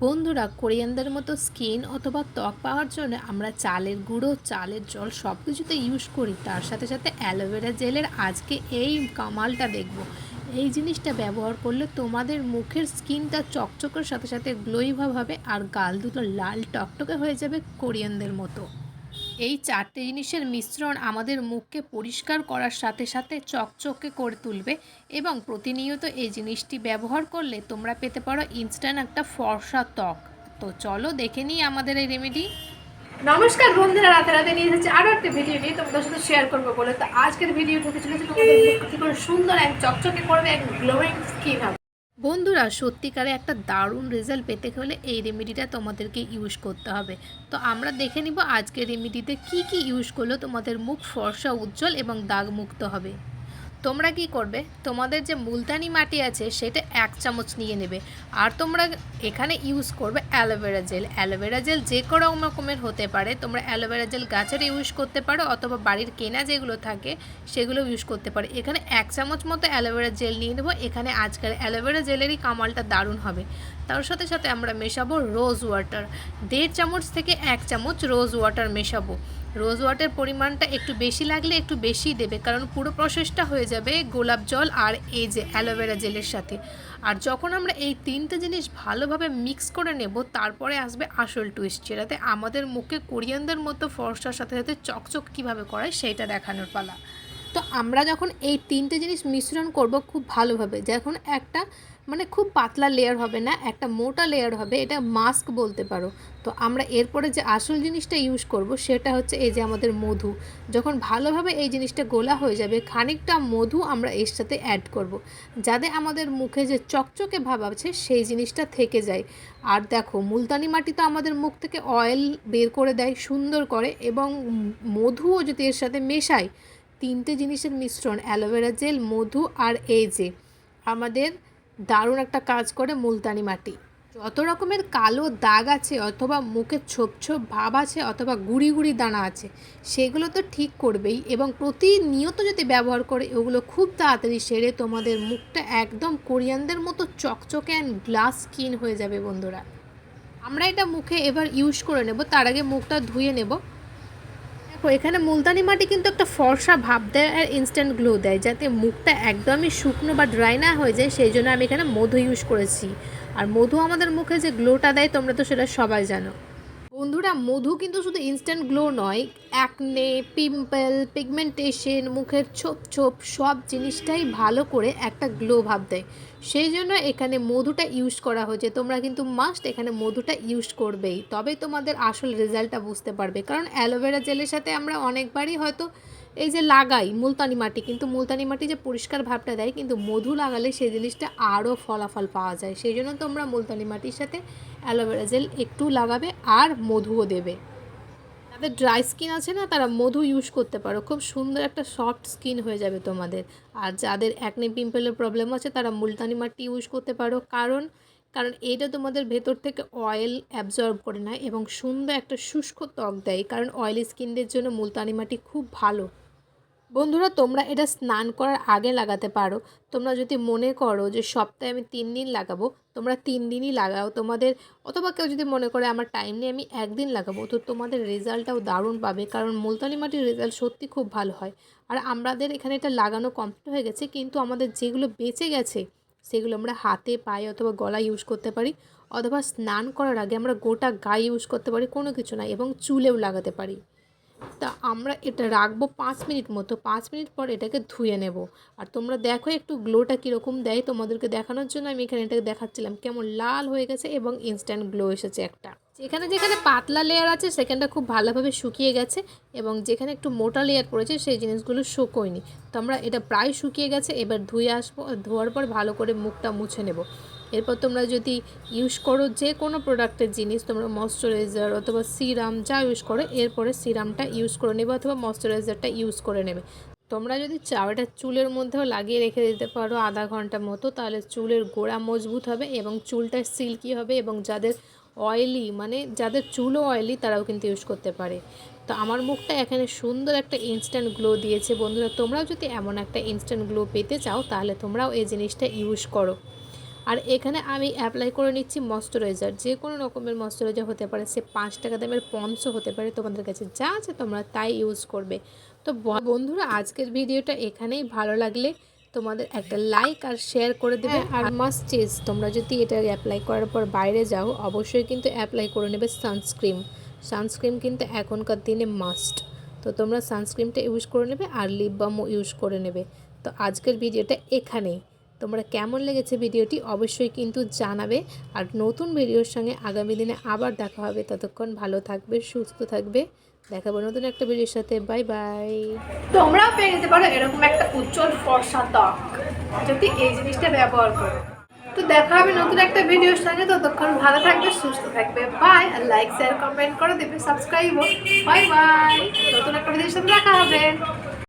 বন্ধুরা, কোরিয়ানদের মতো স্কিন অথবা ত্বক পাওয়ার জন্য আমরা চালের গুঁড়ো, চালের জল সব কিছুতে ইউজ করি। তার সাথে সাথে অ্যালোভেরা জেলের আজকে এই কামালটা দেখব। এই জিনিসটা ব্যবহার করলে তোমাদের মুখের স্কিনটা চকচকের সাথে সাথে গ্লোই ভাব হবে, আর গাল দুটো লাল টকটকে হয়ে যাবে কোরিয়ানদের মতো। এই চারটে জিনিসের মিশ্রণ আমাদের মুখকে পরিষ্কার করার সাথে সাথে চকচকে করে তুলবে, এবং প্রতিনিয়ত এই জিনিসটি ব্যবহার করলে তোমরা পেতে পারো ইনস্ট্যান্ট একটা ফর্সা ত্বক। তো চলো দেখে নিই আমাদের এই রেমেডি। নমস্কার বন্ধুরা, রাতে রাতে নিয়ে এসেছি আরও একটা ভিডিও নিয়ে তোমাদের সাথে শেয়ার করবো বলে। তো আজকের ভিডিও ঢুকে চলেছে তোমাদের মুখকে কী করে সুন্দর এক চকচকে করবে, এক গ্লোয়িং স্কিন হবে। বন্ধুরা, সত্যিকারে একটা দারুণ রেজাল্ট পেতে হলে এই রেমেডিটা তোমাদেরকে ইউজ করতে হবে। তো আমরা দেখে নিব আজকের রেমেডিতে কি কি ইউজ করলে তোমাদের মুখ ফর্সা, উজ্জ্বল এবং দাগমুক্ত হবে। তোমরা কি করবে, তোমাদের যে মুলতানি মাটি আছে সেটা 1 চামচ নিয়ে নেবে। আর তোমরা এখানে ইউজ করবে অ্যালোভেরা জেল। অ্যালোভেরা জেল যে কোনো রকমের হতে পারে, তোমরা অ্যালোভেরা জেল গাছের ইউজ করতে পারো অথবা বাড়ির কেনা যেগুলো থাকে সেগুলো ইউজ করতে পারো। এখানে 1 চামচ মতো অ্যালোভেরা জেল নিয়ে নেবো। এখানে আজকাল অ্যালোভেরা জেলেরই কামালটা দারুণ হবে। তার সাথে সাথে আমরা মেশাবো রোজ ওয়াটার। 1.5 চামচ থেকে 1 চামচ রোজ ওয়াটার মেশাবো। রোজ ওয়াটার পরিমাণটা একটু বেশি লাগলে একটু বেশি দেবে, কারণ পুরো প্রসেসটা হয়ে যাবে গোলাপ জল আর এই যে অ্যালোভেরা জেলের সাথে। আর যখন আমরা এই তিনটে জিনিস ভালোভাবে মিক্স করে নেব, তারপরে আসবে আসল টুইস্ট, যেটাতে আমাদের মুখে কোরিয়ানদের মতো ফর্সার সাথে সাথে চকচক কীভাবে করায় সেইটা দেখানোর পালা। তো আমরা যখন এই তিনটে জিনিস মিশ্রণ করব খুব ভালোভাবে, যখন একটা খুব পাতলা লেয়ার হবে না, একটা মোটা লেয়ার হবে, এটা মাস্ক বলতে পারো। তো আমরা এরপরে যে আসল জিনিসটা ইউজ করব সেটা হচ্ছে এই যে আমাদের মধু। যখন ভালোভাবে এই জিনিসটা গোলা হয়ে যাবে, খানিকটা মধু আমরা এর সাথে অ্যাড করব, যাতে আমাদের মুখে যে চকচকে ভাব আছে সেই জিনিসটা থেকে যায়। আর দেখো, মুলতানি মাটি তো আমাদের মুখ থেকে অয়েল বের করে দেয়, সুন্দর করে, এবং মধুও যদি এর সাথে মেশাই, তিনটে জিনিসের মিশ্রণ অ্যালোভেরা জেল, মধু আর এই যে আমাদের দারুণ একটা কাজ করে মুলতানি মাটি। যত রকমের কালো দাগ আছে অথবা মুখে ছোপ ছোপ ভাব আছে অথবা গুড়ি গুড়ি দানা আছে, সেগুলো তো ঠিক করবেই, এবং প্রতিনিয়ত যদি ব্যবহার করে ওগুলো খুব তাড়াতাড়ি সেরে তোমাদের মুখটা একদম কোরিয়ানদের মতো চকচকে অ্যান্ড গ্লাস স্কিন হয়ে যাবে। বন্ধুরা, আমরা এটা মুখে এবার ইউজ করে নেব। তার আগে মুখটা ধুয়ে নেব। দেখো, এখানে মুলতানি মাটি কিন্তু একটা ফর্সা ভাব দেয় আর ইনস্ট্যান্ট গ্লো দেয়, যাতে মুখটা একদমই শুকনো বা ড্রাই না হয়ে যায়। সেই জন্য আমি এখানে মধু ইউজ করেছি। আর মধু আমাদের মুখে যে গ্লোটা দেয় তোমরা তো সেটা সবাই জানো। বন্ধুরা, মধু কিন্তু শুধু ইনস্ট্যান্ট গ্লো নয়, অ্যাকনে, পিম্পল, পিগমেন্টেশন, মুখের ছোপ ছোপ সব জিনিসটাই ভালো করে একটা গ্লো ভাব দেয়। সেই জন্য এখানে মধুটা ইউজ করা হয়েছে। তোমরা কিন্তু মাস্ট এখানে মধুটা ইউজ করবেই, তবে তোমাদের আসল রেজাল্টটা বুঝতে পারবে। কারণ অ্যালোভেরা জেলের সাথে আমরা অনেকবারই হয়তো এই যে লাগাই মুলতানি মাটি, কিন্তু মুলতানি মাটি যে পরিষ্কার ভাবটা দেয়, কিন্তু মধু লাগালে সেই জিনিসটা আরও ফলাফল পাওয়া যায়। সেই জন্য তোমরা মুলতানি মাটির সাথে অ্যালোভেরা জেল একটু লাগাবে আর মধুও দেবে। যাদের ড্রাই স্কিন আছে না, তারা মধু ইউজ করতে পারো, খুব সুন্দর একটা সফট স্কিন হয়ে যাবে তোমাদের। আর যাদের অ্যাকনে পিম্পলের প্রবলেম আছে তারা মুলতানি মাটি ইউজ করতে পারো, কারণ কারণ এটা তোমাদের ভেতর থেকে অয়েল অ্যাবজর্ব করে নেয় এবং সুন্দর একটা শুষ্ক ত্বক দেয়। কারণ অয়েলি স্কিনদের জন্য মুলতানি মাটি খুব ভালো। বন্ধুরা, তোমরা এটা স্নান করার আগে লাগাতে পারো। তোমরা যদি মনে করো যে সপ্তাহে আমি 3 দিন লাগাবো, তোমরা 3 দিনই লাগাও তোমাদের। অথবা কেউ যদি মনে করে আমার টাইম নেই, আমি 1 দিন লাগাবো, তো তোমাদের রেজাল্টটাও দারুণ পাবে। কারণ মুলতানি মাটির রেজাল্ট সত্যি খুব ভালো হয়। আর আমাদের এখানে এটা লাগানো কমপ্লিট হয়ে গেছে, কিন্তু আমাদের যেগুলো বেঁচে গেছে সেগুলো আমরা হাতে, পায়ে অথবা গলায় ইউজ করতে পারি, অথবা স্নান করার আগে আমরা গোটা গায়ে ইউজ করতে পারি, কোনো কিছু না, এবং চুলেও লাগাতে পারি। তা আমরা এটা রাখবো 5 মিনিট মতো। 5 মিনিট পর এটাকে ধুয়ে নেব। আর তোমরা দেখো একটু গ্লোটা কীরকম দেয়, তোমাদেরকে দেখানোর জন্য আমি এখানে এটাকে দেখাচ্ছিলাম কেমন লাল হয়ে গেছে এবং ইনস্ট্যান্ট গ্লো এসেছে একটা। যেখানে যেখানে পাতলা লেয়ার আছে সেখানটা খুব ভালোভাবে শুকিয়ে গেছে, এবং যেখানে একটু মোটা লেয়ার পড়েছে সেই জিনিসগুলো শুকোয়নি। তো আমরা এটা প্রায় শুকিয়ে গেছে, এবার ধুয়ে আসবো। ধোয়ার পর ভালো করে মুখটা মুছে নেব। এরপর তোমরা যদি ইউজ করো যে কোনো প্রোডাক্টের জিনিস, তোমরা ময়শ্চারাইজার অথবা সিরাম যা ইউজ করো, এরপরে সিরামটা ইউজ করে নেবে অথবা ময়শ্চারাইজারটা ইউজ করে নেবে। তোমরা যদি চাও এটা চুলের মধ্যেও লাগিয়ে রেখে দিতে পারো আধা ঘন্টা মতো, তাহলে চুলের গোড়া মজবুত হবে এবং চুলটা সিল্কি হবে। এবং যাদের অয়েলি, যাদের চুলও অয়েলি, তারাও কিন্তু ইউজ করতে পারে। তো আমার মুখটা এখানে সুন্দর একটা ইনস্ট্যান্ট গ্লো দিয়েছে। বন্ধুরা, তোমরাও যদি এমন একটা ইনস্ট্যান্ট গ্লো পেতে চাও তাহলে তোমরাও এই জিনিসটা ইউজ করো। আর এখানে আমি অ্যাপ্লাই করে নিচ্ছি ময়শ্চারাইজার, যে কোনো রকমের ময়শ্চারাইজার হতে পারে, সে 5 টাকা দামের পন্সও হতে পারে, তোমাদের কাছে যা আছে তোমরা তাই ইউজ করবে। তো বন্ধুরা আজকের ভিডিওটা এখানেই, ভালো লাগলে তোমাদের একটা লাইক আর শেয়ার করে দেবে। আর মাস্ট চেজ, তোমরা যদি এটা অ্যাপ্লাই করার পর বাইরে যাও অবশ্যই কিন্তু অ্যাপ্লাই করে নেবে সানস্ক্রিন। সানস্ক্রিন কিন্তু এখনকার দিনে মাস্ট, তো তোমরা সানস্ক্রিনটা ইউজ করে নেবে আর লিপ বামও ইউজ করে নেবে। তো আজকের ভিডিওটা এখানেই, তোমরা কেমন লেগেছে ভিডিওটি অবশ্যই কিন্তু জানাবে। আর নতুন ভিডিওর সঙ্গে আগামী দিনে আবার দেখা হবে, ততক্ষণ ভালো থাকবে, সুস্থ থাকবে, দেখাবো নতুন একটা ভিডিওর সাথে। Bye bye. তোমরাও পেয়ে যেতে পারো এরকম একটা উজ্জ্বল ফর্সা ত্বক যদি এই জিনিসটা ব্যবহার করো। তো দেখা হবে নতুন একটা ভিডিওর সঙ্গে, ততক্ষণ ভালো থাকবে, সুস্থ থাকবে। বাই। আর লাইক শেয়ার কমেন্ট করে দেবে, সাবস্ক্রাইবও। বাই বাই, নতুন একটা ভিডিওর সাথে দেখা হবে।